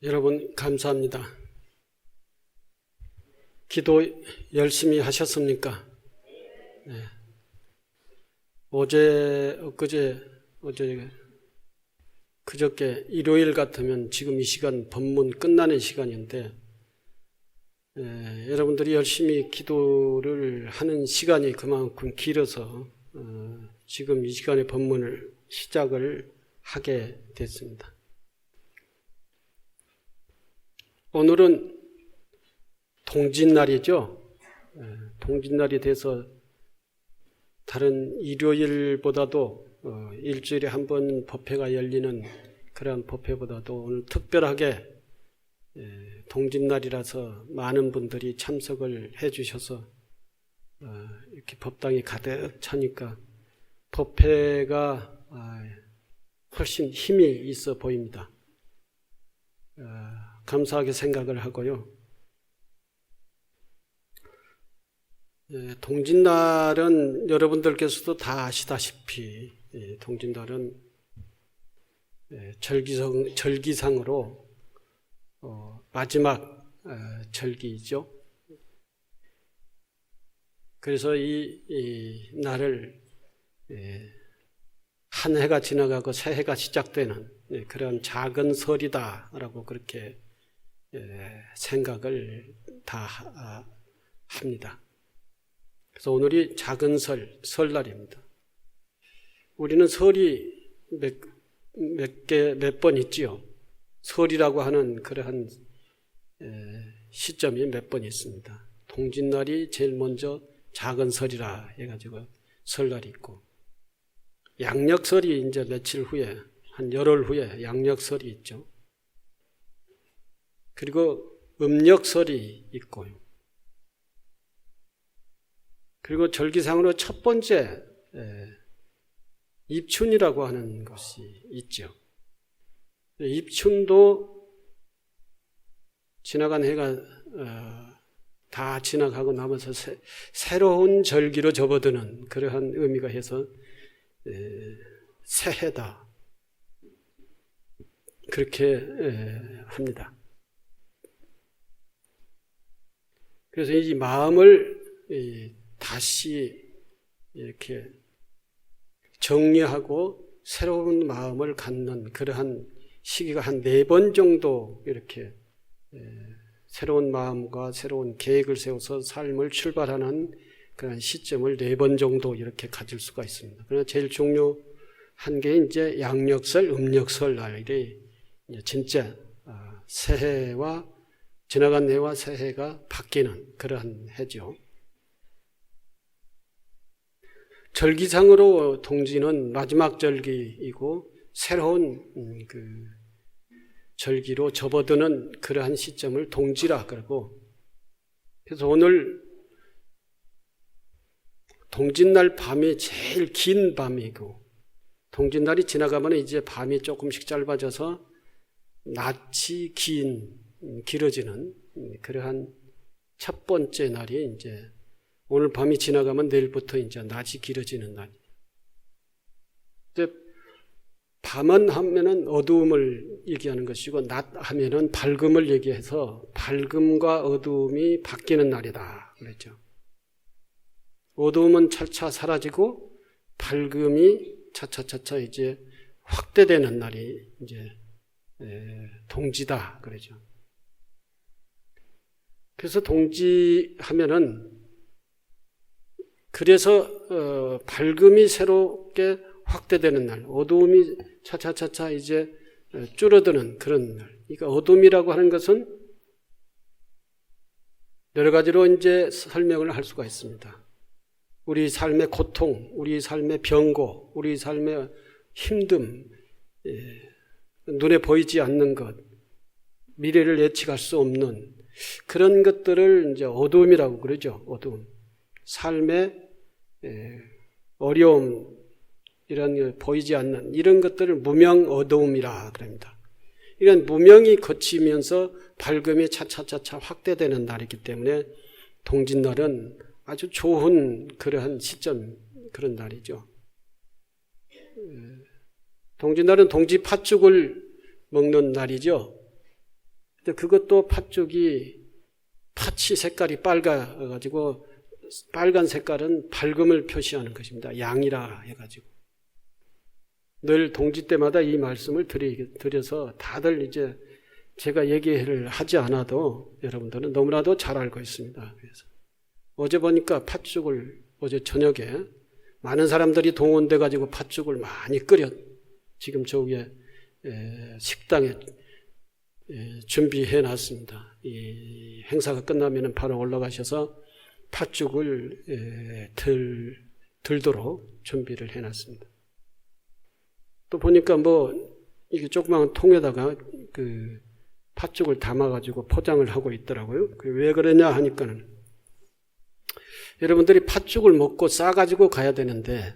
여러분 감사합니다. 기도 열심히 하셨습니까? 네. 그저께 일요일 같으면 지금 이 시간 법문 끝나는 시간인데 여러분들이 열심히 기도를 하는 시간이 그만큼 길어서 지금 이 시간에 법문을 시작을 하게 됐습니다. 오늘은 동짓날이죠. 동짓날이 돼서 다른 일요일보다도 일주일에 한 번 법회가 열리는 그런 법회보다도 오늘 특별하게 동짓날이라서 많은 분들이 참석을 해 주셔서 이렇게 법당이 가득 차니까 법회가 훨씬 힘이 있어 보입니다. 감사하게 생각을 하고요. 동짓날은 여러분들께서도 다 아시다시피 동짓날은 절기상으로 마지막 절기죠. 그래서 이 날을 한 해가 지나가고 새 해가 시작되는 그런 작은 설이다라고 그렇게 생각을 다 합니다. 그래서 오늘이 작은 설날입니다. 우리는 설이 몇 번 있지요. 설이라고 하는 그러한 시점이 몇 번 있습니다. 동짓날이 제일 먼저 작은 설이라 해가지고 설날이 있고, 양력설이 이제 며칠 후에, 한 열흘 후에 양력설이 있죠. 그리고 음력설이 있고요. 그리고 절기상으로 첫 번째 입춘이라고 하는 것이 있죠. 입춘도 지나간 해가 다 지나가고 나면서 새로운 절기로 접어드는 그러한 의미가 해서 새해다 그렇게 합니다. 그래서 이 마음을 다시 이렇게 정리하고 새로운 마음을 갖는 그러한 시기가 한 4번 정도 이렇게 새로운 마음과 새로운 계획을 세워서 삶을 출발하는 그런 시점을 4번 정도 이렇게 가질 수가 있습니다. 그러나 제일 중요한 게 이제 양력설, 음력설 날이 진짜 새해와 지나간 해와 새해가 바뀌는 그러한 해죠. 절기상으로 동지는 마지막 절기이고 새로운 그 절기로 접어드는 그러한 시점을 동지라 그러고, 그래서 오늘 동짓날 밤이 제일 긴 밤이고, 동짓날이 지나가면 이제 밤이 조금씩 짧아져서 낮이 길어지는 그러한 첫 번째 날이 이제 오늘 밤이 지나가면 내일부터 이제 낮이 길어지는 날이에요. 밤은 하면은 어두움을 얘기하는 것이고, 낮 하면은 밝음을 얘기해서 밝음과 어두움이 바뀌는 날이다 그랬죠. 어두움은 차차 사라지고 밝음이 차차차차 이제 확대되는 날이 이제 동지다 그러죠. 그래서 동지하면은 그래서 밝음이 새롭게 확대되는 날, 어두움이 차차차차 이제 줄어드는 그런 날. 그러니까 어둠이라고 하는 것은 여러 가지로 이제 설명을 할 수가 있습니다. 우리 삶의 고통, 우리 삶의 병고, 우리 삶의 힘듦, 눈에 보이지 않는 것, 미래를 예측할 수 없는 그런 것들을 이제 어두움이라고 그러죠. 어두움. 삶의 어려움, 이런 보이지 않는 이런 것들을 무명 어두움이라 그럽니다. 이런 무명이 거치면서 밝음이 차차차차 확대되는 날이기 때문에 동짓날은 아주 좋은 그러한 시점, 그런 날이죠. 동짓날은 동지 팥죽을 먹는 날이죠. 그것도 팥죽이 팥이 색깔이 빨가가지고 빨간 색깔은 밝음을 표시하는 것입니다. 양이라 해가지고. 늘 동지 때마다 이 말씀을 드려서 다들 이제 제가 얘기를 하지 않아도 여러분들은 너무나도 잘 알고 있습니다. 그래서 어제 보니까 팥죽을 어제 저녁에 많은 사람들이 동원돼 가지고 팥죽을 많이 끓여 지금 저기에 식당에 준비해 놨습니다. 이 행사가 끝나면 바로 올라가셔서 팥죽을 들도록 준비를 해 놨습니다. 또 보니까 이게 조그마한 통에다가 그 팥죽을 담아가지고 포장을 하고 있더라고요. 왜 그러냐 하니까는 여러분들이 팥죽을 먹고 싸가지고 가야 되는데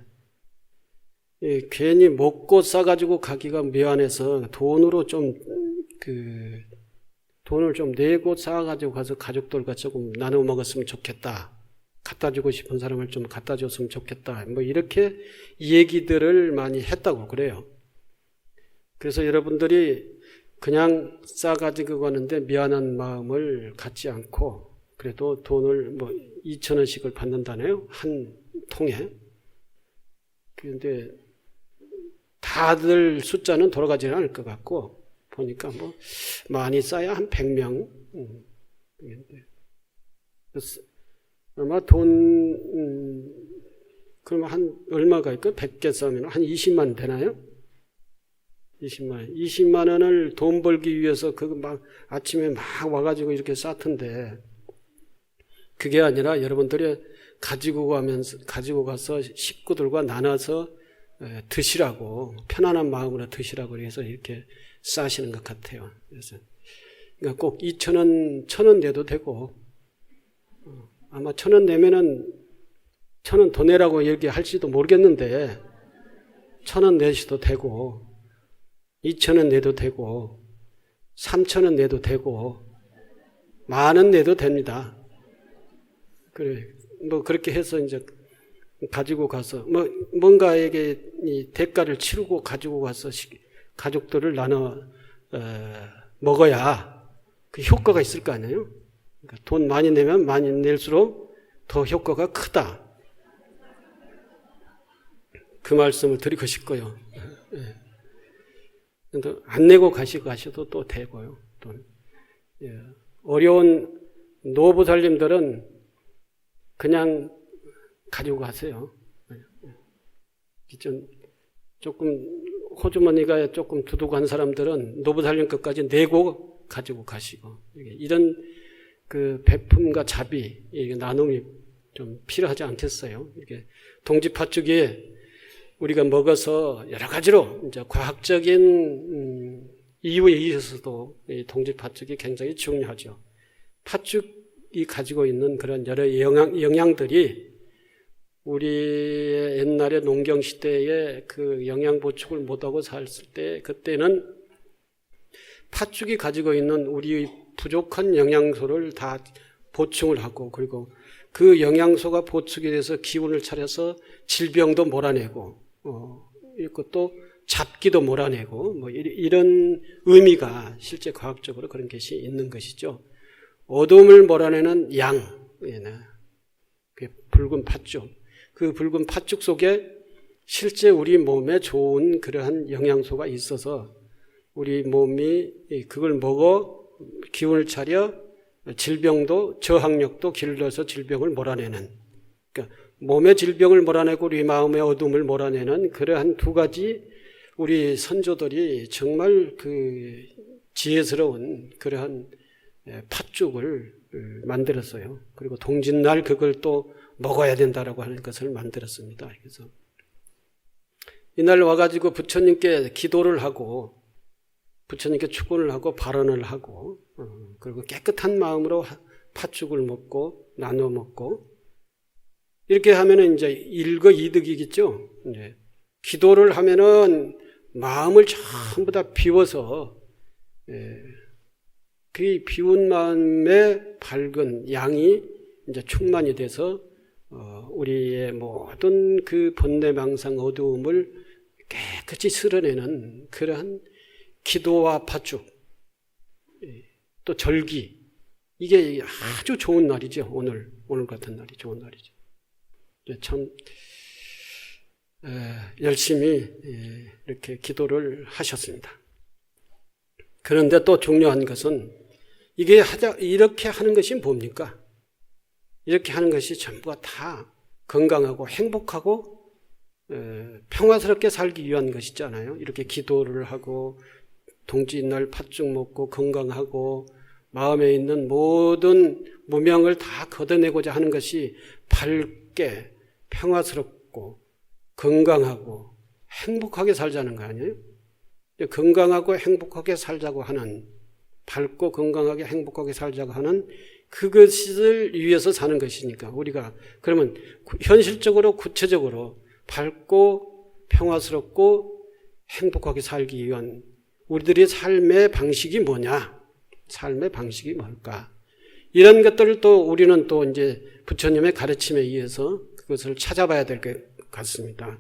괜히 먹고 싸가지고 가기가 미안해서 돈으로 돈을 좀 내고 싸가지고 가서 가족들과 조금 나눠 먹었으면 좋겠다. 갖다 주고 싶은 사람을 좀 갖다 줬으면 좋겠다. 이렇게 얘기들을 많이 했다고 그래요. 그래서 여러분들이 그냥 싸가지고 가는데 미안한 마음을 갖지 않고 그래도 돈을 2,000원씩을 받는다네요. 한 통에. 그런데 다들 숫자는 돌아가지는 않을 것 같고 보니까 많이 싸야 한 100명. 아마 그러면 한 얼마가 있고 100개 싸면 한 20만 되나요? 20만 원을 돈 벌기 위해서 아침에 막 와가지고 이렇게 쌓던데 그게 아니라 여러분들이 가지고 가서 식구들과 나눠서 드시라고 편안한 마음으로 드시라고 해서 이렇게 싸시는 것 같아요. 그래서 그러니까 꼭 2,000원, 1,000원 내도 되고 아마 1,000원 내면은 1,000원 더 내라고 얘기할지도 모르겠는데 1,000원 내셔도 되고 2,000원 내도 되고 3,000원 내도 되고 10,000원 내도 됩니다. 그래 그렇게 해서 이제 가지고 가서 뭔가에게 이 대가를 치르고 가지고 가서 가족들을 나눠 먹어야 그 효과가 있을 거 아니에요. 그러니까 돈 많이 내면 많이 낼수록 더 효과가 크다. 그 말씀을 드리고 싶고요. 근데 안 내고 가셔도 또 되고요. 어려운 노부살님들은 그냥 가지고 가세요. 조금 호주머니가 조금 두둑한 사람들은 노부살님 것까지 내고 가지고 가시고 이런 그 베품과 자비 나눔이 좀 필요하지 않겠어요? 이게 동지팥죽이 우리가 먹어서 여러 가지로 이제 과학적인 이유에 의해서도 이 동지팥죽이 굉장히 중요하죠. 팥죽이 가지고 있는 그런 여러 영양들이 우리의 옛날에 농경시대에 그 영양보충을 못하고 살았을 때 그때는 팥죽이 가지고 있는 우리의 부족한 영양소를 다 보충을 하고 그리고 그 영양소가 보충이 돼서 기운을 차려서 질병도 몰아내고 이것도 잡기도 몰아내고 이런 의미가 실제 과학적으로 그런 것이 있는 것이죠. 어둠을 몰아내는 양, 붉은 팥죽. 그 붉은 팥죽 속에 실제 우리 몸에 좋은 그러한 영양소가 있어서 우리 몸이 그걸 먹어 기운을 차려 질병도 저항력도 길러서 질병을 몰아내는 그러니까 몸의 질병을 몰아내고 우리 마음의 어둠을 몰아내는 그러한 두 가지 우리 선조들이 정말 그 지혜스러운 그러한 팥죽을 만들었어요. 그리고 동짓날 그걸 또 먹어야 된다라고 하는 것을 만들었습니다. 그래서 이날 와가지고 부처님께 기도를 하고 부처님께 축원을 하고 발언을 하고 그리고 깨끗한 마음으로 팥죽을 먹고 나눠 먹고 이렇게 하면은 이제 일거이득이겠죠. 이제 기도를 하면은 마음을 전부 다 비워서 그 비운 마음의 밝은 양이 이제 충만이 돼서 우리의 모든 그 번뇌망상 어두움을 깨끗이 쓸어내는 그러한 기도와 팥죽 또 절기. 이게 아주 좋은 날이죠. 오늘 같은 날이 좋은 날이죠. 참 열심히 이렇게 기도를 하셨습니다. 그런데 또 중요한 것은 이렇게 하는 것이 뭡니까? 이렇게 하는 것이 전부가 다 건강하고 행복하고 평화스럽게 살기 위한 것이잖아요. 이렇게 기도를 하고 동지날 팥죽 먹고 건강하고 마음에 있는 모든 무명을 다 걷어내고자 하는 것이 밝게 평화스럽고 건강하고 행복하게 살자는 거 아니에요? 건강하고 행복하게 살자고 하는, 밝고 건강하게 행복하게 살자고 하는 그것을 위해서 사는 것이니까 우리가 그러면 현실적으로 구체적으로 밝고 평화스럽고 행복하게 살기 위한 우리들의 삶의 방식이 뭐냐? 삶의 방식이 뭘까? 이런 것들을 또 우리는 또 이제 부처님의 가르침에 의해서 그것을 찾아봐야 될 것 같습니다.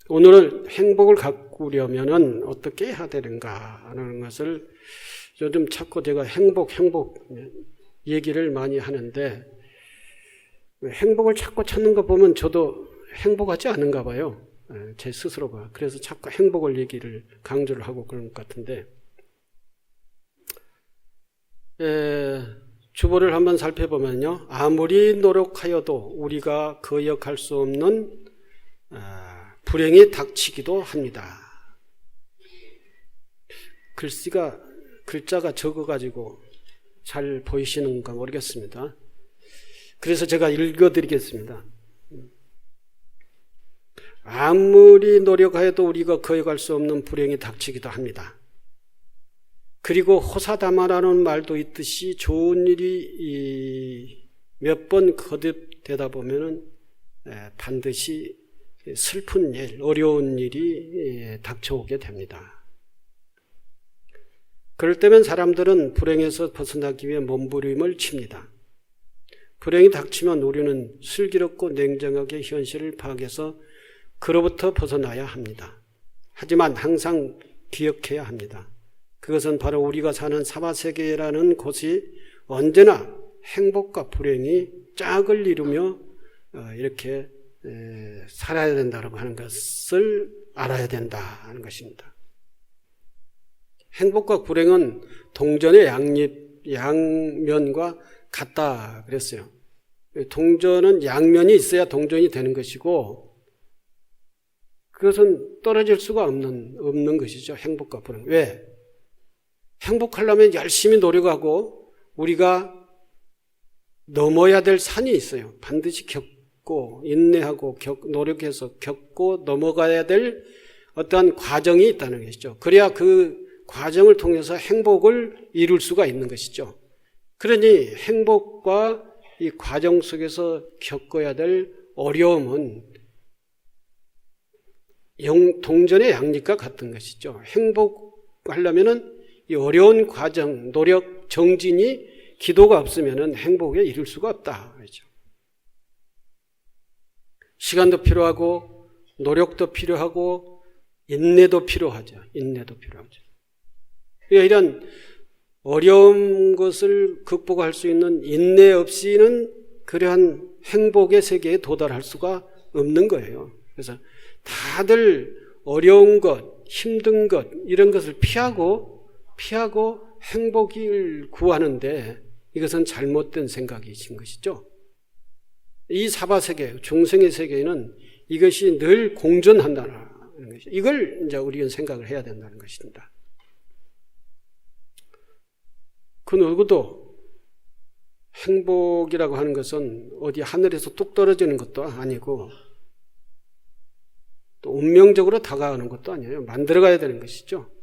오늘은 행복을 가꾸려면은 어떻게 해야 되는가 하는 것을 요즘 자꾸 제가 행복 얘기를 많이 하는데 행복을 자꾸 찾는 거 보면 저도 행복하지 않은가 봐요. 제 스스로가. 그래서 자꾸 행복을 얘기를 강조를 하고 그런 것 같은데 주보를 한번 살펴보면요. 아무리 노력하여도 우리가 거역할 수 없는 불행이 닥치기도 합니다. 글자가 적어가지고 잘 보이시는가 모르겠습니다. 그래서 제가 읽어드리겠습니다. 아무리 노력하여도 우리가 거역할 수 없는 불행이 닥치기도 합니다. 그리고 호사다마라는 말도 있듯이 좋은 일이 몇 번 거듭되다 보면은 반드시 슬픈 일, 어려운 일이 닥쳐오게 됩니다. 그럴 때면 사람들은 불행에서 벗어나기 위해 몸부림을 칩니다. 불행이 닥치면 우리는 슬기롭고 냉정하게 현실을 파악해서 그로부터 벗어나야 합니다. 하지만 항상 기억해야 합니다. 그것은 바로 우리가 사는 사바세계라는 곳이 언제나 행복과 불행이 짝을 이루며 이렇게 살아야 된다고 하는 것을 알아야 된다 하는 것입니다. 행복과 불행은 동전의 양면과 같다 그랬어요. 동전은 양면이 있어야 동전이 되는 것이고 그것은 떨어질 수가 없는 것이죠. 행복과 불행. 왜? 행복하려면 열심히 노력하고 우리가 넘어야 될 산이 있어요. 반드시 겪고 인내하고 노력해서 겪고 넘어가야 될 어떠한 과정이 있다는 것이죠. 그래야 그 과정을 통해서 행복을 이룰 수가 있는 것이죠. 그러니 행복과 이 과정 속에서 겪어야 될 어려움은 동전의 양립과 같은 것이죠. 행복하려면은 이 어려운 과정, 노력, 정진이 기도가 없으면은 행복에 이룰 수가 없다. 그렇죠. 시간도 필요하고 노력도 필요하고 인내도 필요하죠. 이런 어려운 것을 극복할 수 있는 인내 없이는 그러한 행복의 세계에 도달할 수가 없는 거예요. 그래서 다들 어려운 것, 힘든 것 이런 것을 피하고 행복을 구하는데 이것은 잘못된 생각이신 것이죠. 이 사바세계, 중생의 세계에는 이것이 늘 공존한다는 것이죠. 이걸 이제 우리는 생각을 해야 된다는 것입니다. 그 누구도 행복이라고 하는 것은 어디 하늘에서 뚝 떨어지는 것도 아니고 또 운명적으로 다가가는 것도 아니에요. 만들어가야 되는 것이죠.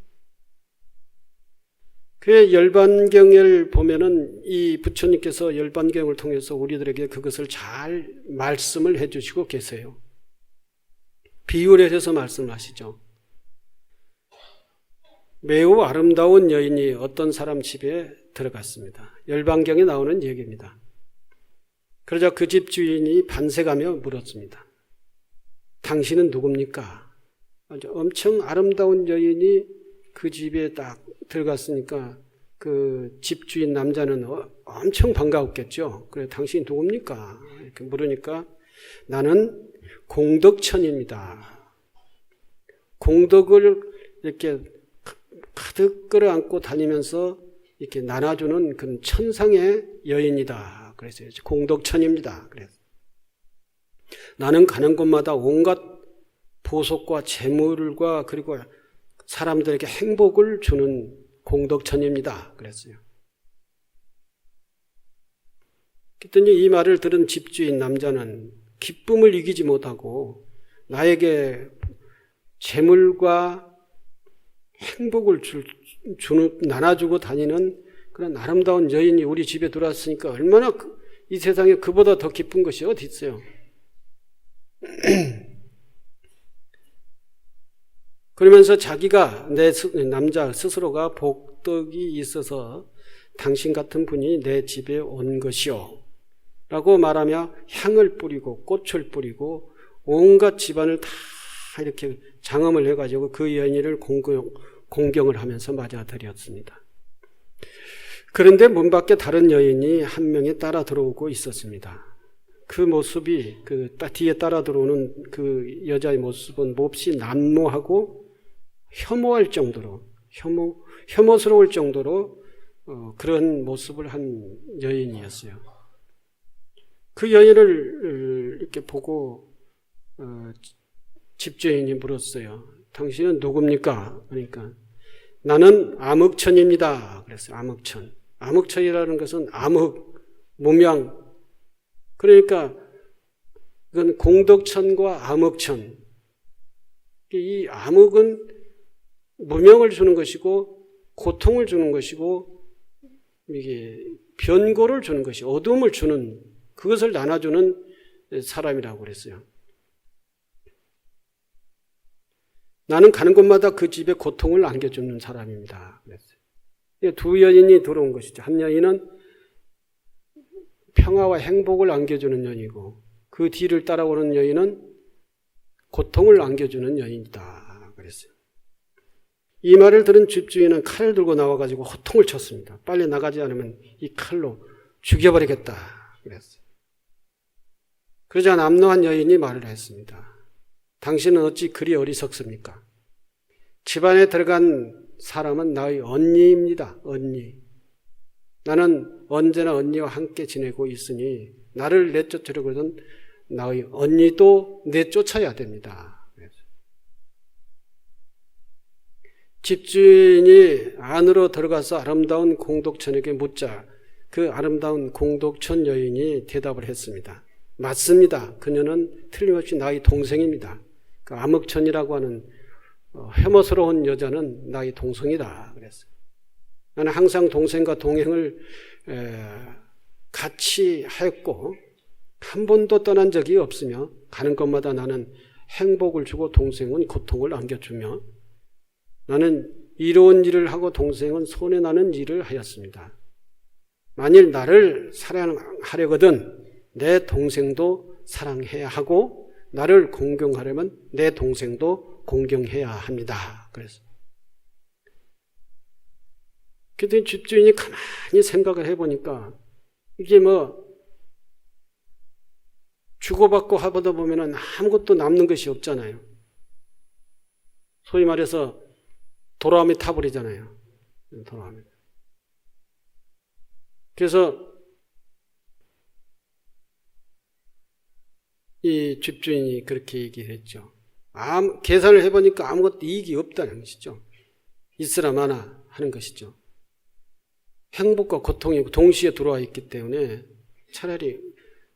그 열반경을 보면은 이 부처님께서 열반경을 통해서 우리들에게 그것을 잘 말씀을 해주시고 계세요. 비유를 해서 말씀하시죠. 매우 아름다운 여인이 어떤 사람 집에 들어갔습니다. 열반경에 나오는 얘기입니다. 그러자 그 집 주인이 반색하며 물었습니다. 당신은 누굽니까? 아주 엄청 아름다운 여인이 그 집에 딱 들어갔으니까 그 집주인 남자는 엄청 반가웠겠죠. 그래, 당신이 누굽니까? 이렇게 물으니까 나는 공덕천입니다. 공덕을 이렇게 가득 끌어안고 다니면서 이렇게 나눠주는 그런 천상의 여인이다. 그래서 공덕천입니다. 그래서 나는 가는 곳마다 온갖 보석과 재물과 그리고 사람들에게 행복을 주는 공덕천입니다. 그랬어요. 그랬더니 이 말을 들은 집주인 남자는 기쁨을 이기지 못하고 나에게 재물과 행복을 나눠주고 다니는 그런 아름다운 여인이 우리 집에 들어왔으니까 얼마나 이 세상에 그보다 더 기쁜 것이 어디 있어요. 그러면서 자기가 남자 스스로가 복덕이 있어서 당신 같은 분이 내 집에 온 것이요 라고 말하며 향을 뿌리고 꽃을 뿌리고 온갖 집안을 다 이렇게 장엄을 해가지고 그 여인을 공경을 하면서 맞아들였습니다. 그런데 문 밖에 다른 여인이 한 명이 따라 들어오고 있었습니다. 그 모습이 뒤에 따라 들어오는 그 여자의 모습은 몹시 난모하고 혐오할 정도로 혐오스러울 정도로 그런 모습을 한 여인이었어요. 그 여인을 이렇게 보고 집주인이 물었어요. 당신은 누굽니까? 그러니까 나는 암흑천입니다. 그랬어요. 암흑천. 암흑천이라는 것은 암흑, 무명. 그러니까 이건 공덕천과 암흑천. 이 암흑은 무명을 주는 것이고 고통을 주는 것이고 이게 변고를 주는 것이 어둠을 주는 그것을 나눠주는 사람이라고 그랬어요. 나는 가는 곳마다 그 집에 고통을 안겨주는 사람입니다. 그랬어요. 두 여인이 들어온 것이죠. 한 여인은 평화와 행복을 안겨주는 여인이고 그 뒤를 따라오는 여인은 고통을 안겨주는 여인이다. 그랬어요. 이 말을 들은 집주인은 칼을 들고 나와가지고 호통을 쳤습니다. 빨리 나가지 않으면 이 칼로 죽여버리겠다. 그랬어요. 그러자 남노한 여인이 말을 했습니다. 당신은 어찌 그리 어리석습니까? 집안에 들어간 사람은 나의 언니입니다. 언니. 나는 언제나 언니와 함께 지내고 있으니 나를 내쫓으려거든 나의 언니도 내쫓아야 됩니다. 집주인이 안으로 들어가서 아름다운 공덕천에게 묻자 그 아름다운 공덕천 여인이 대답을 했습니다. 맞습니다. 그녀는 틀림없이 나의 동생입니다. 그 암흑천이라고 하는 혐오스러운 여자는 나의 동생이다. 그랬어요. 나는 항상 동생과 동행을 같이 했고 한 번도 떠난 적이 없으며 가는 곳마다 나는 행복을 주고 동생은 고통을 안겨주며 나는 이로운 일을 하고 동생은 손해나는 일을 하였습니다. 만일 나를 사랑하려거든 내 동생도 사랑해야 하고 나를 공경하려면 내 동생도 공경해야 합니다. 그래서 그때 집주인이 가만히 생각을 해보니까 이게 주고받고 하다 보면 아무것도 남는 것이 없잖아요. 소위 말해서 도라미 타버리잖아요. 도라미. 그래서 이 집주인이 그렇게 얘기를 했죠. 계산을 해보니까 아무것도 이익이 없다는 것이죠. 있으나 마나 하는 것이죠. 행복과 고통이 동시에 들어와 있기 때문에 차라리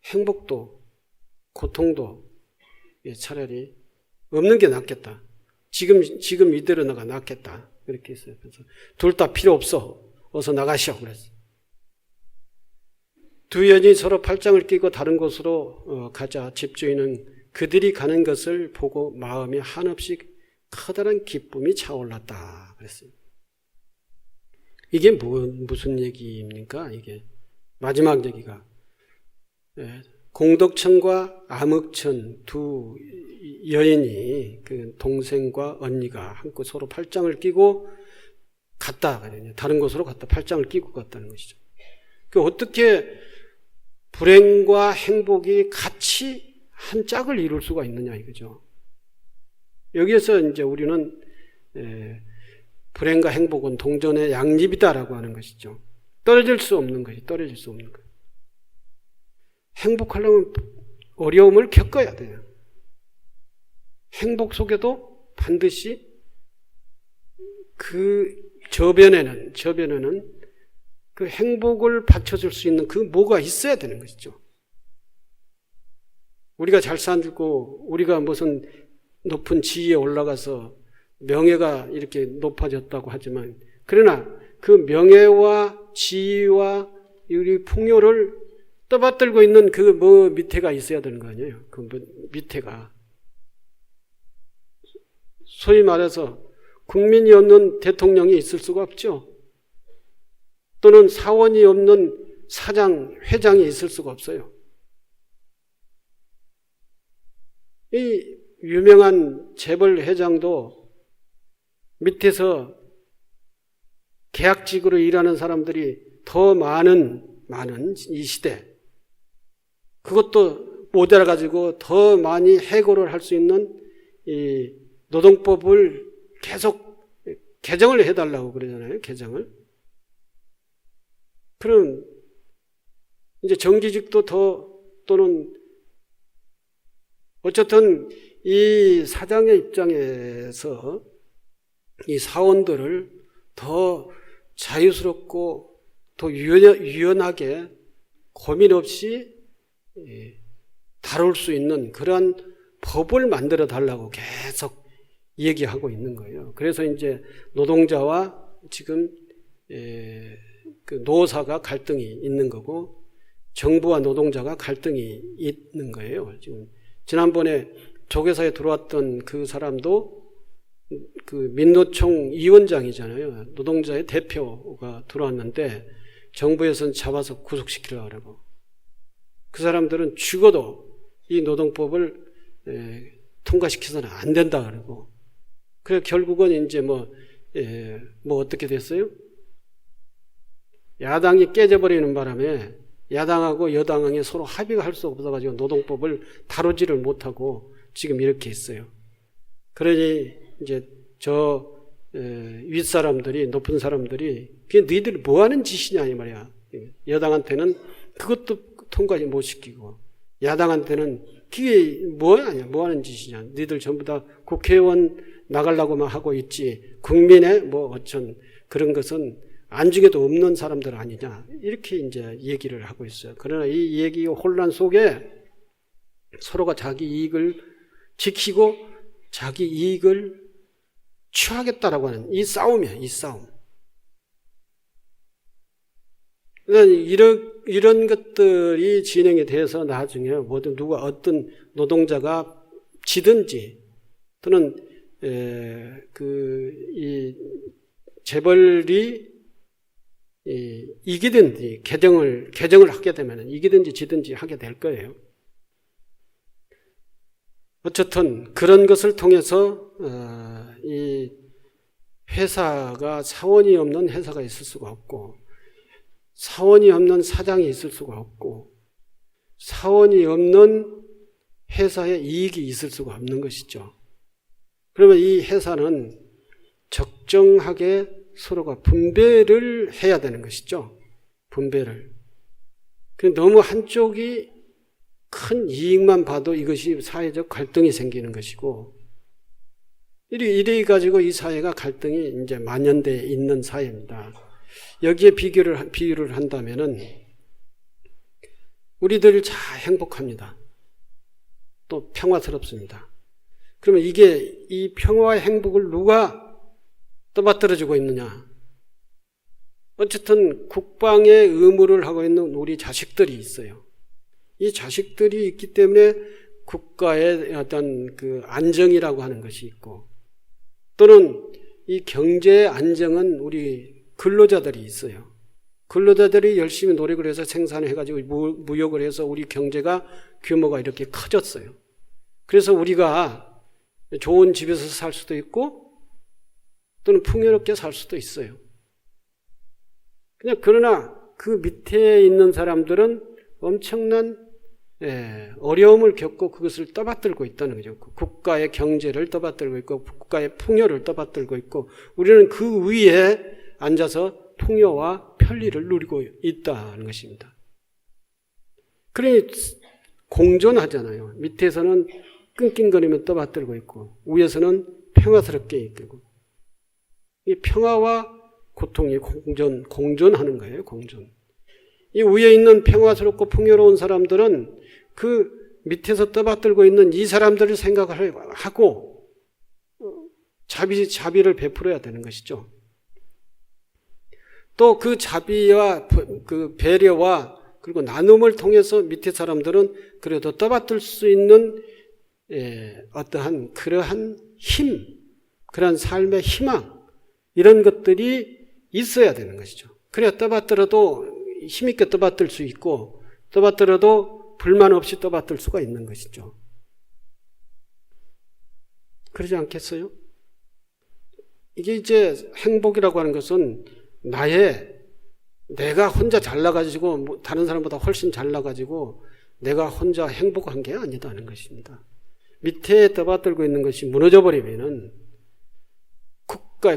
행복도 고통도 차라리 없는 게 낫겠다. 지금 이대로 나가 낫겠다. 그렇게 했어요. 그래서 둘 다 필요 없어. 어서 나가시오. 그랬어요. 두 여인이 서로 팔짱을 끼고 다른 곳으로 가자 집주인은 그들이 가는 것을 보고 마음이 한없이 커다란 기쁨이 차올랐다. 그랬어요. 이게 무슨 얘기입니까? 이게 마지막 얘기가 공덕천과 암흑천 두 여인이 그 동생과 언니가 한껏 서로 팔짱을 끼고 갔다. 다른 곳으로 갔다. 팔짱을 끼고 갔다는 것이죠. 어떻게 불행과 행복이 같이 한 짝을 이룰 수가 있느냐 이거죠. 여기에서 이제 우리는 불행과 행복은 동전의 양립이다라고 하는 것이죠. 떨어질 수 없는 것이 떨어질 수 없는 것. 행복하려면 어려움을 겪어야 돼요. 행복 속에도 반드시 그 저변에는 그 행복을 받쳐줄 수 있는 그 뭐가 있어야 되는 것이죠. 우리가 잘 살고 우리가 무슨 높은 지위에 올라가서 명예가 이렇게 높아졌다고 하지만 그러나 그 명예와 지위와 우리 풍요를 떠받들고 있는 그 뭐 밑에가 있어야 되는 거 아니에요. 그 밑에가. 소위 말해서 국민이 없는 대통령이 있을 수가 없죠. 또는 사원이 없는 사장, 회장이 있을 수가 없어요. 이 유명한 재벌 회장도 밑에서 계약직으로 일하는 사람들이 더 많은 이 시대, 그것도 모자라가지고 더 많이 해고를 할 수 있는 이 노동법을 계속 개정을 해달라고 그러잖아요. 개정을. 그럼 이제 정규직도 또는 어쨌든 이 사장의 입장에서 이 사원들을 더 자유스럽고 더 유연하게 고민 없이 다룰 수 있는 그러한 법을 만들어 달라고 계속 얘기하고 있는 거예요. 그래서 이제 노동자와 지금 그 노사가 갈등이 있는 거고 정부와 노동자가 갈등이 있는 거예요. 지금 지난번에 조계사에 들어왔던 그 사람도 그 민노총 위원장이잖아요. 노동자의 대표가 들어왔는데 정부에서는 잡아서 구속시키려고 그러고 그 사람들은 죽어도 이 노동법을 통과시켜서는 안 된다 그러고 그래 결국은 이제 뭐 어떻게 됐어요? 야당이 깨져버리는 바람에 야당하고 여당이 서로 합의가 할 수 없어가지고 노동법을 다루지를 못하고 지금 이렇게 있어요. 그러니 이제 윗사람들이, 높은 사람들이 그게 너희들이 뭐 하는 짓이냐 이 말이야. 여당한테는 그것도 통과를 못 시키고 야당한테는 그게 뭐 하는 짓이냐. 너희들 전부 다 국회의원 나가려고만 하고 있지 국민의 뭐 어쩐 그런 것은 안중에도 없는 사람들 아니냐 이렇게 이제 얘기를 하고 있어요. 그러나 이 얘기 혼란 속에 서로가 자기 이익을 지키고 자기 이익을 취하겠다라고 하는 이 싸움이야. 이 싸움. 그러니까 이런 것들이 진행이 돼서 나중에 모든 누가 어떤 노동자가 지든지 또는 이 재벌이 이기든지 개정을 하게 되면 이기든지 지든지 하게 될 거예요. 어쨌든 그런 것을 통해서 이 회사가 사원이 없는 회사가 있을 수가 없고 사원이 없는 사장이 있을 수가 없고 사원이 없는 회사에 이익이 있을 수가 없는 것이죠. 그러면 이 회사는 적정하게 서로가 분배를 해야 되는 것이죠. 분배를. 너무 한쪽이 큰 이익만 봐도 이것이 사회적 갈등이 생기는 것이고 이래 가지고 이 사회가 갈등이 이제 만연되어 있는 사회입니다. 여기에 비유를 한다면은 우리들 잘 행복합니다. 또 평화스럽습니다. 그러면 이 평화와 행복을 누가 떠받들어주고 있느냐? 어쨌든 국방의 의무를 하고 있는 우리 자식들이 있어요. 이 자식들이 있기 때문에 국가의 어떤 그 안정이라고 하는 것이 있고 또는 이 경제의 안정은 우리 근로자들이 있어요. 근로자들이 열심히 노력을 해서 생산을 해가지고 무역을 해서 우리 경제가 규모가 이렇게 커졌어요. 그래서 우리가 좋은 집에서 살 수도 있고 또는 풍요롭게 살 수도 있어요. 그러나 그 밑에 있는 사람들은 엄청난 어려움을 겪고 그것을 떠받들고 있다는 거죠. 국가의 경제를 떠받들고 있고 국가의 풍요를 떠받들고 있고 우리는 그 위에 앉아서 풍요와 편리를 누리고 있다는 것입니다. 그러니 공존하잖아요. 밑에서는 끙낑거리며 떠받들고 있고 위에서는 평화스럽게 있고 이 평화와 고통이 공존하는 거예요. 공존. 이 위에 있는 평화스럽고 풍요로운 사람들은 그 밑에서 떠받들고 있는 이 사람들을 생각을 하고 자비를 베풀어야 되는 것이죠. 또 그 자비와 그 배려와 그리고 나눔을 통해서 밑에 사람들은 그래도 떠받들 수 있는 어떠한 그러한 힘, 그러한 삶의 희망 이런 것들이 있어야 되는 것이죠. 그래야 떠받들어도 힘있게 떠받들 수 있고 떠받들어도 불만 없이 떠받들 수가 있는 것이죠. 그러지 않겠어요? 이게 이제 행복이라고 하는 것은 내가 혼자 잘나가지고 다른 사람보다 훨씬 잘나가지고 내가 혼자 행복한 게 아니다는 것입니다. 밑에 떠받들고 있는 것이 무너져버리면은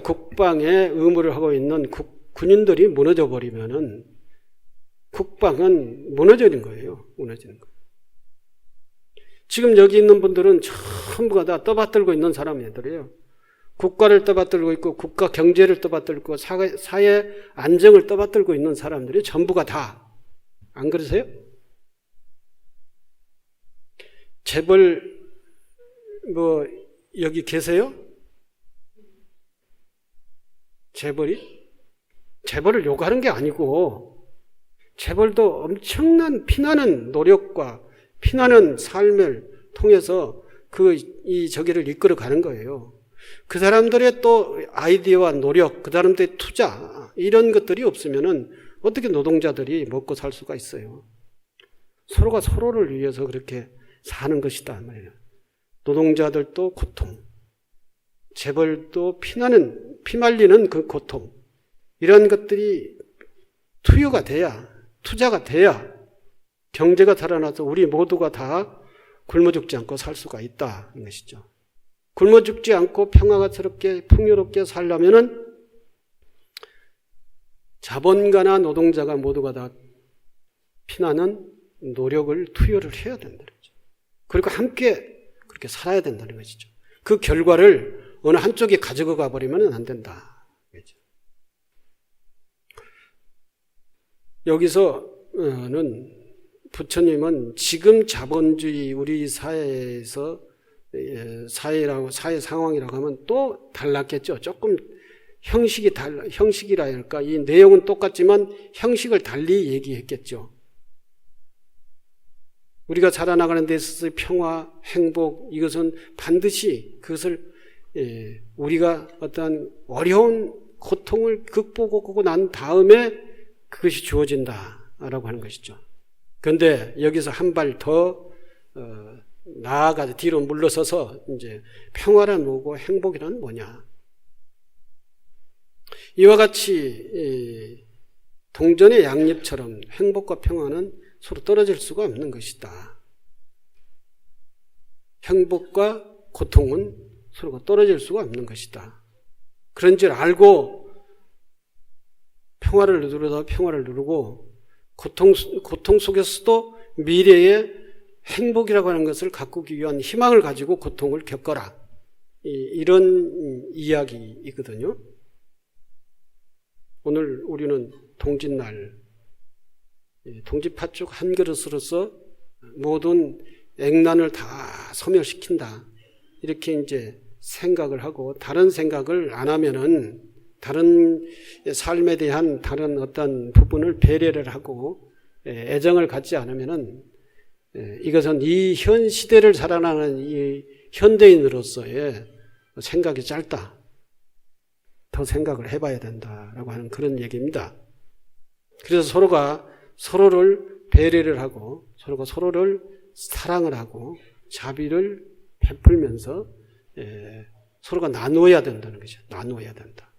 국방의 의무를 하고 있는 군인들이 무너져버리면은 국방은 무너지는 거예요. 무너지는 거예요. 지금 여기 있는 분들은 전부가 다 떠받들고 있는 사람들이에요. 국가를 떠받들고 있고 국가 경제를 떠받들고 사회 안정을 떠받들고 있는 사람들이 전부가 다. 안 그러세요? 재벌 여기 계세요? 재벌을 욕하는 게 아니고 재벌도 엄청난 피나는 노력과 피나는 삶을 통해서 저기를 이끌어 가는 거예요. 그 사람들의 또 아이디어와 노력, 그 사람들의 투자 이런 것들이 없으면은 어떻게 노동자들이 먹고 살 수가 있어요? 서로가 서로를 위해서 그렇게 사는 것이다 말이에요. 노동자들도 고통, 재벌도 피말리는 그 고통 이런 것들이 투여가 돼야 투자가 돼야 경제가 살아나서 우리 모두가 다 굶어 죽지 않고 살 수가 있다는 것이죠. 굶어 죽지 않고 평화스럽게 풍요롭게 살려면은 자본가나 노동자가 모두가 다 피나는 노력을 투여를 해야 된다는 거죠. 그리고 함께 그렇게 살아야 된다는 것이죠. 그 결과를 어느 한쪽이 가지고 가버리면 안 된다. 그렇죠? 여기서는 부처님은 지금 자본주의 우리 사회에서 사회 상황이라고 하면 또 달랐겠죠. 조금 형식이라 할까. 이 내용은 똑같지만 형식을 달리 얘기했겠죠. 우리가 살아나가는 데 있어서 평화, 행복 이것은 반드시 그것을 우리가 어떤 어려운 고통을 극복하고 난 다음에 그것이 주어진다라고 하는 것이죠. 그런데 여기서 한 발 더 나아가서 뒤로 물러서서 이제 평화란 뭐고 행복이란 뭐냐. 이와 같이 동전의 양립처럼 행복과 평화는 서로 떨어질 수가 없는 것이다. 행복과 고통은 서로가 떨어질 수가 없는 것이다. 그런 줄 알고 평화를 누르다 평화를 누르고 고통 속에서도 미래의 행복이라고 하는 것을 가꾸기 위한 희망을 가지고 고통을 겪어라. 이런 이야기이거든요. 오늘 우리는 동짓날, 동짓팥죽 한 그릇으로서 모든 액난을 다 소멸시킨다. 이렇게 이제 생각을 하고 다른 생각을 안 하면은 다른 삶에 대한 다른 어떤 부분을 배려를 하고 애정을 갖지 않으면은 이것은 이 현 시대를 살아나는 이 현대인으로서의 생각이 짧다. 더 생각을 해봐야 된다라고 하는 그런 얘기입니다. 그래서 서로가 서로를 배려를 하고 서로가 서로를 사랑을 하고 자비를 베풀면서 서로가 나누어야 된다는 거죠. 나누어야 된다.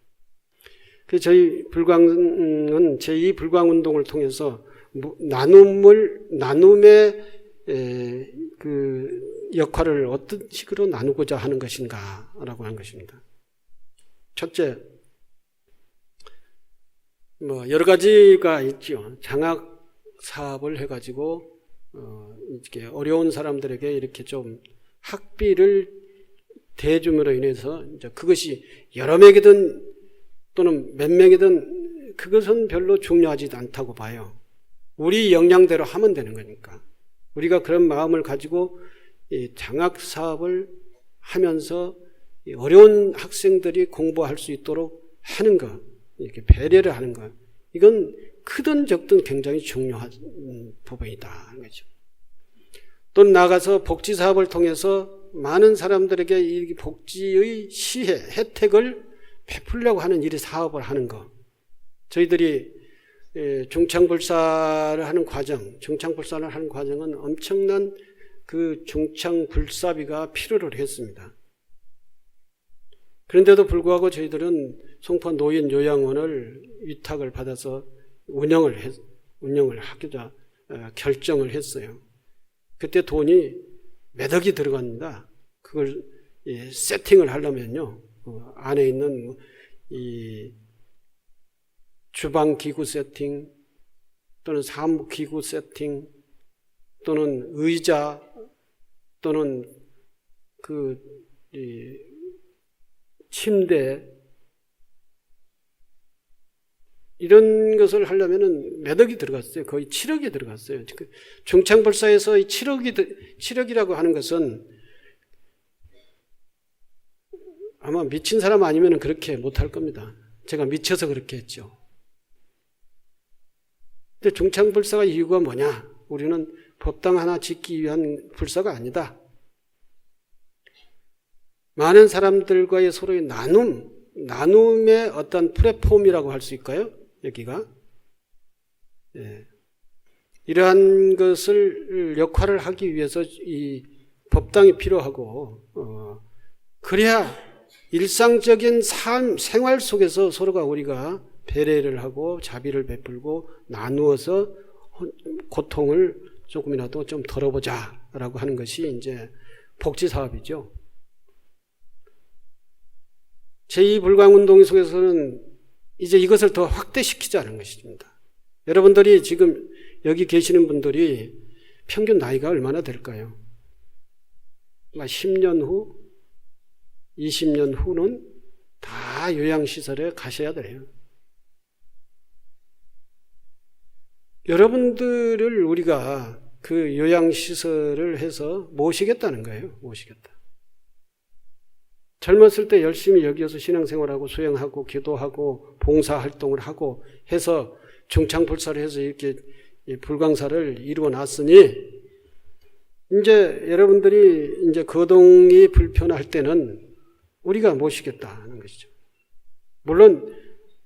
그래서 저희 불광은 제2 불광운동을 통해서 나눔의 그 역할을 어떤 식으로 나누고자 하는 것인가라고 하는 것입니다. 첫째, 여러 가지가 있죠. 장학 사업을 해가지고 이렇게 어려운 사람들에게 이렇게 좀 학비를 대줌으로 인해서 이제 그것이 여러 명이든 또는 몇 명이든 그것은 별로 중요하지 않다고 봐요. 우리 역량대로 하면 되는 거니까. 우리가 그런 마음을 가지고 이 장학 사업을 하면서 어려운 학생들이 공부할 수 있도록 하는 것, 이렇게 배려를 하는 것, 이건 크든 적든 굉장히 중요한 부분이다 하는 거죠. 또 나가서 복지 사업을 통해서 많은 사람들에게 이 복지의 혜택을 베풀려고 하는 일이 사업을 하는 것. 저희들이 중창불사를 하는 과정은 엄청난 그 중창불사비가 필요를 했습니다. 그런데도 불구하고 저희들은 송파 노인 요양원을 위탁을 받아서 운영을 하기로 결정을 했어요. 그때 돈이 몇 억이 들어갑니다. 그걸 세팅을 하려면요, 안에 있는 이 주방 기구 세팅 또는 사무 기구 세팅 또는 의자 또는 그 침대 이런 것을 하려면은 몇 억이 들어갔어요. 거의 7억이 들어갔어요. 중창불사에서 7억이라고 하는 것은 아마 미친 사람 아니면 그렇게 못할 겁니다. 제가 미쳐서 그렇게 했죠. 근데 중창불사가 이유가 뭐냐? 우리는 법당 하나 짓기 위한 불사가 아니다. 많은 사람들과의 서로의 나눔의 어떤 플랫폼이라고 할 수 있을까요? 여기가. 이러한 것을 역할을 하기 위해서 이 법당이 필요하고, 그래야 일상적인 생활 속에서 서로가 우리가 배려를 하고 자비를 베풀고 나누어서 고통을 조금이라도 좀 덜어보자라고 하는 것이 이제 복지 사업이죠. 제2불광운동 속에서는 이제 이것을 더 확대시키자는 것입니다. 여러분들이 지금 여기 계시는 분들이 평균 나이가 얼마나 될까요? 10년 후, 20년 후는 다 요양시설에 가셔야 돼요. 여러분들을 우리가 그 요양시설을 해서 모시겠다는 거예요. 모시겠다. 젊었을 때 열심히 여기서 신앙생활하고 수행하고 기도하고 봉사활동을 하고 해서 중창불사를 해서 이렇게 불광사를 이루어 놨으니 이제 여러분들이 이제 거동이 불편할 때는 우리가 모시겠다는 것이죠. 물론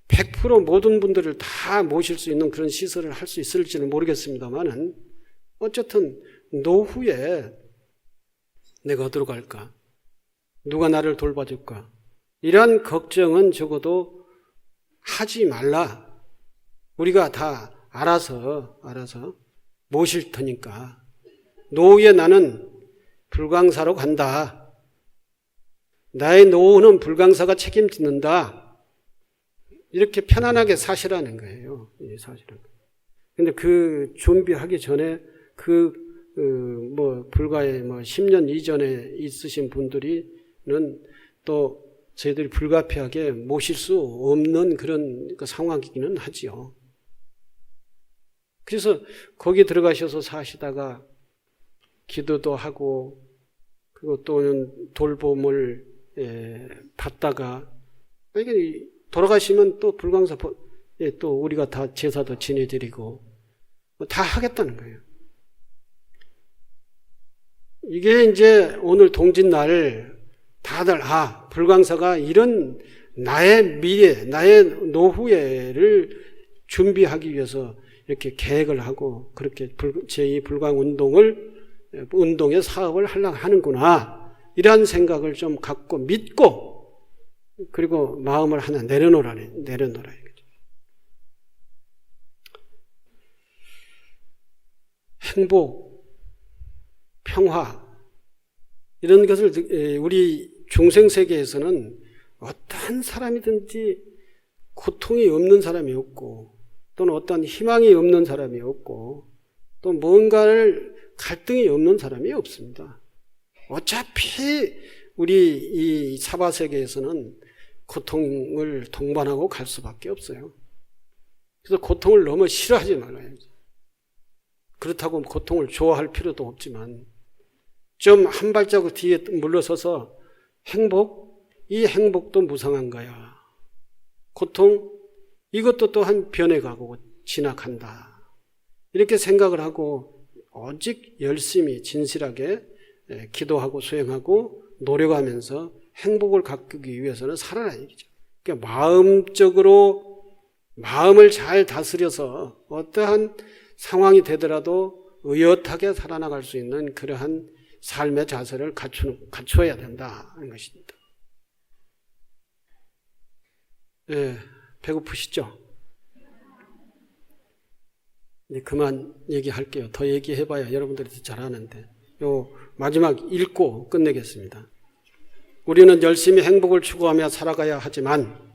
100% 모든 분들을 다 모실 수 있는 그런 시설을 할 수 있을지는 모르겠습니다만은 어쨌든 노후에 내가 어디로 갈까? 누가 나를 돌봐줄까? 이러한 걱정은 적어도 하지 말라. 우리가 다 알아서 모실 테니까. 노후에 나는 불광사로 간다. 나의 노후는 불광사가 책임진다. 이렇게 편안하게 사시라는 거예요. 사실은. 근데 그 준비하기 전에 불과의 10년 이전에 있으신 분들이는 또 저희들이 불가피하게 모실 수 없는 그런 상황이기는 하지요. 그래서 거기 들어가셔서 사시다가 기도도 하고 그리고 또는 돌봄을 받다가 돌아가시면 또 불광사 또 우리가 다 제사도 지내드리고 다 하겠다는 거예요. 이게 이제 오늘 동짓날 다들 불광사가 이런 나의 미래, 나의 노후를 준비하기 위해서 이렇게 계획을 하고 그렇게 제2불광운동의 사업을 하려고 하는구나. 이러한 생각을 좀 갖고 믿고 그리고 마음을 하나 내려놓으라 이거죠. 행복, 평화 이런 것을 우리 중생세계에서는 어떠한 사람이든지 고통이 없는 사람이 없고 또는 어떠한 희망이 없는 사람이 없고 또 뭔가를 갈등이 없는 사람이 없습니다. 어차피 우리 이 사바세계에서는 고통을 동반하고 갈 수밖에 없어요. 그래서 고통을 너무 싫어하지 말아야죠. 그렇다고 고통을 좋아할 필요도 없지만 좀 한 발자국 뒤에 물러서서 이 행복도 무상한 거야. 고통, 이것도 또한 변해가고 지나간다. 이렇게 생각을 하고 오직 열심히 진실하게 기도하고 수행하고 노력하면서 행복을 가꾸기 위해서는 살아라 얘기죠. 그러니까 마음적으로 마음을 잘 다스려서 어떠한 상황이 되더라도 의젓하게 살아나갈 수 있는 그러한 삶의 자세를 갖춰야 된다는 것입니다. 예, 배고프시죠? 이제 그만 얘기할게요. 더 얘기해봐야 여러분들이 더 잘하는데. 마지막 읽고 끝내겠습니다. 우리는 열심히 행복을 추구하며 살아가야 하지만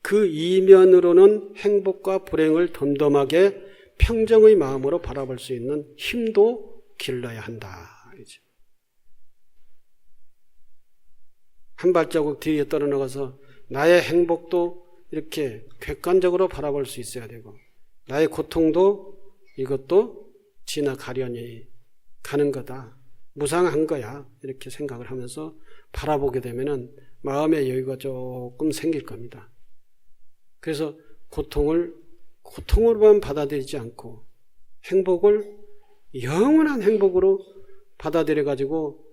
그 이면으로는 행복과 불행을 덤덤하게 평정의 마음으로 바라볼 수 있는 힘도 길러야 한다. 한 발자국 뒤에 떨어나가서 나의 행복도 이렇게 객관적으로 바라볼 수 있어야 되고 나의 고통도 이것도 지나가려니 가는 거다. 무상한 거야. 이렇게 생각을 하면서 바라보게 되면은 마음의 여유가 조금 생길 겁니다. 그래서 고통으로만 받아들이지 않고 행복을 영원한 행복으로 받아들여가지고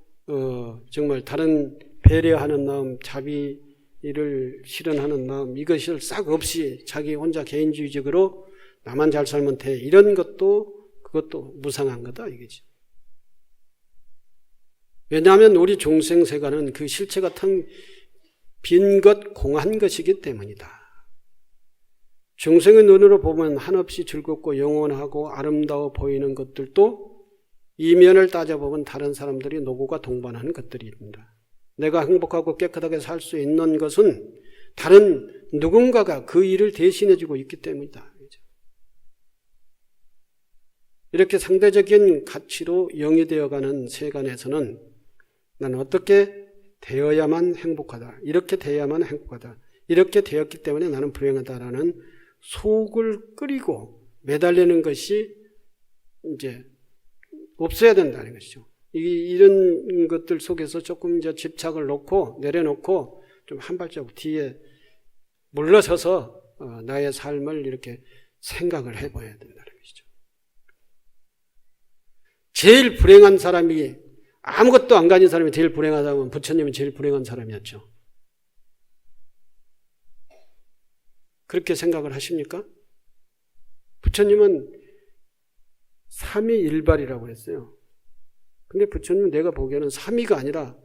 정말 다른 배려하는 마음, 자비를 실현하는 마음 이것을 싹 없이 자기 혼자 개인주의적으로 나만 잘 살면 돼 이런 그것도 무상한 거다 이거지. 왜냐하면 우리 중생세간은 그 실체 같은 빈 것, 공한 것이기 때문이다. 중생의 눈으로 보면 한없이 즐겁고 영원하고 아름다워 보이는 것들도 이면을 따져보면 다른 사람들이 노고가 동반하는 것들입니다. 내가 행복하고 깨끗하게 살 수 있는 것은 다른 누군가가 그 일을 대신해주고 있기 때문이다. 이렇게 상대적인 가치로 영위되어가는 세간에서는 나는 어떻게 되어야만 행복하다. 이렇게 되어야만 행복하다. 이렇게 되었기 때문에 나는 불행하다라는 속을 끓이고 매달리는 것이 이제 없어야 된다는 것이죠. 이런 것들 속에서 조금 이제 집착을 내려놓고 좀 한 발자국 뒤에 물러서서 나의 삶을 이렇게 생각을 해봐야 된다는 것이죠. 제일 불행한 사람이 아무것도 안 가진 사람이 제일 불행하다면 부처님은 제일 불행한 사람이었죠. 그렇게 생각을 하십니까? 부처님은 삼위일발이라고 했어요. 근데 부처님은 내가 보기에는 삼위가 아니라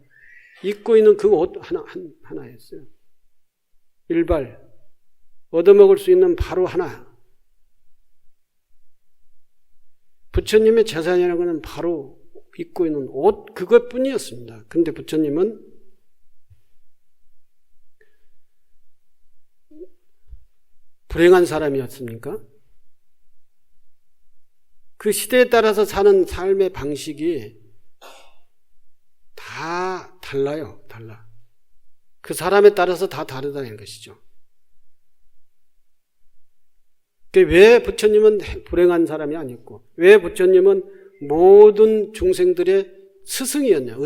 입고 있는 그 옷 하나였어요. 일발, 얻어먹을 수 있는 바로 하나. 부처님의 재산이라는 것은 바로 입고 있는 옷 그것뿐이었습니다. 그런데 부처님은 불행한 사람이었습니까? 그 시대에 따라서 사는 삶의 방식이 다 달라요. 달라. 그 사람에 따라서 다 다르다는 것이죠. 왜 부처님은 불행한 사람이 아니었고 왜 부처님은 모든 중생들의 스승이었냐.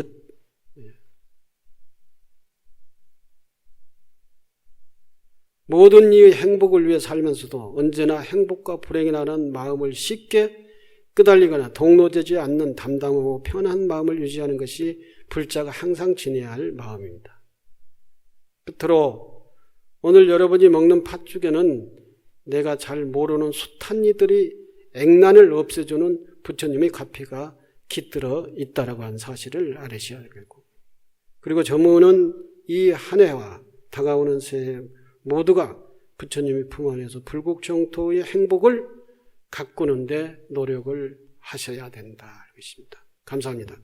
모든 이의 행복을 위해 살면서도 언제나 행복과 불행이 나는 마음을 쉽게 끄달리거나 동로되지 않는 담담하고 편한 마음을 유지하는 것이 불자가 항상 지내야 할 마음입니다. 끝으로 오늘 여러분이 먹는 팥죽에는 내가 잘 모르는 숱한 이들이 액난을 없애주는 부처님의 가피가 깃들어 있다라고 하는 사실을 알으셔야 되고 그리고 저문은 이 한 해와 다가오는 새해 모두가 부처님의 품 안에서 불국정토의 행복을 가꾸는데 노력을 하셔야 된다. 이것입니다. 감사합니다.